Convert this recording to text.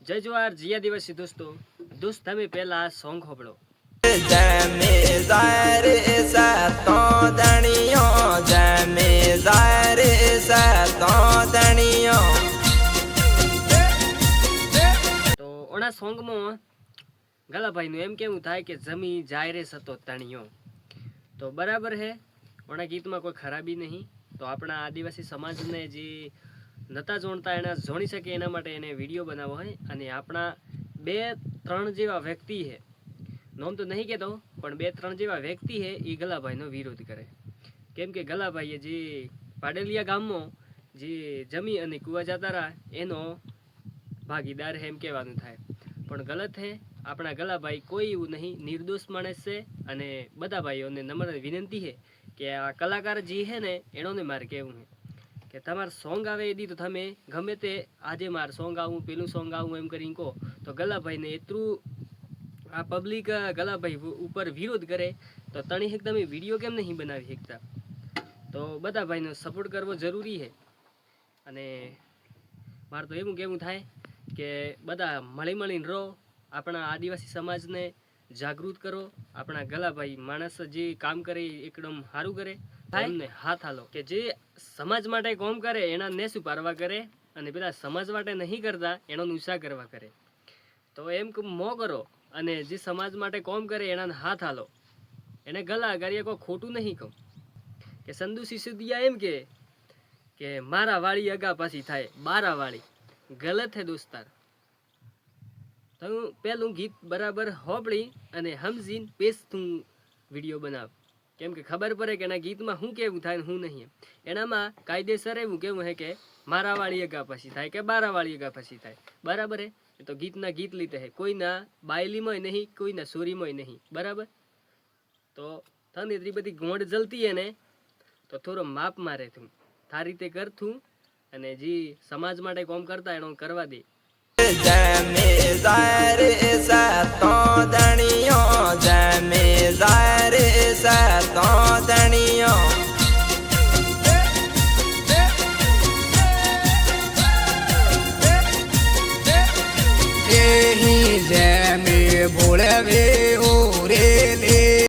જય જવાહર જય આદિવાસી દોસ્તો તમે પહેલા આ સોંગ હોબળો। તો ઓના સોંગમાં ગલાભાઈનું એમ કેવું થાય કે જમી જાય રે સતો તણિયો। તો બરાબર હે, ઓના ગીતમાં કોઈ ખરાબી નહીં। તો આપણા આદિવાસી સમાજને જે નતા જોણતા એના જોણી શકે એના માટે એને વિડીયો બનાવવો હોય। અને આપણા 2-3 જેવા વ્યક્તિ હે, નોમ તો નહીં કહેતો પણ 2-3 જેવા વ્યક્તિ હે એ ગલાભાઈનો વિરોધ કરે। કેમ કે ગલાભાઈએ જે પાડેલિયા ગામમાં જે જમી અને કુવા જતા રહ્યા એનો ભાગીદાર હે એમ કહેવાનું થાય, પણ ગલત હે। આપણા ગલાભાઈ કોઈ એવું નહીં, નિર્દોષ માણસ છે। અને બધા ભાઈઓને નમ્ર વિનંતી છે કે આ કલાકાર જે છે ને એનોને મારે કહેવું છે કે તમારે સોંગ આવે એદી તો તમે ગમે તે આજે મારે સોંગ આવું પેલું સોંગ આવું એમ કરીને કહો તો ગલાભાઈને એટલું આ પબ્લિક ગલાભાઈ ઉપર વિરોધ કરે તો તણી એક તમે વિડીયો કેમ નહીં બનાવી શકતા? તો બધા ભાઈનો સપોર્ટ કરવો જરૂરી છે। અને મારે તો એવું કેવું થાય કે બધા મળી મળીને રહો, આપણા આદિવાસી સમાજને જાગૃત કરો। આપણા ગલાભાઈ માણસ જે કામ કરે એકદમ સારું કરે, એમને હાથ હાલો કે જે સમાજ માટે કામ કરે એના ને સુપારવા કરે અને પેલા સમાજ માટે નહીં કરતા એનો નુસા કરવા કરે। તો એમ મો કરો અને જે સમાજ માટે કામ કરે એના હાથ હાલો, એને ગલા કરીએ કોઈ ખોટું નહીં કહું। કે સંધુ સિસોદિયા એમ કે મારા વાળી અગા પાછી થાય બારા વાળી, ગલત હે દોસ્તાર। તો હું પેલું ગીત બરાબર હોબળી અને સમજીને પેસ તું વિડીયો બનાવ, કેમ કે ખબર પડે કે એના ગીતમાં શું કેવું થાય ને શું નહીં। એનામાં કાયદેસર એવું કેવું હે કે મારા વાળી અગા પાછી થાય કે બારા વાળી અગા પાછી થાય, બરાબર હે? તો ગીતના ગીત લીધે હે, કોઈના બાયલીમાં નહીં, કોઈના સોરીમાં નહીં, બરાબર? તો તને એટલી બધી ગોંડ જલતી હે ને તો થોડો માપ મારે તું, તારી રીતે કર તું, અને જે સમાજ માટે કામ કરતા એનો કરવા દે। ભોળવે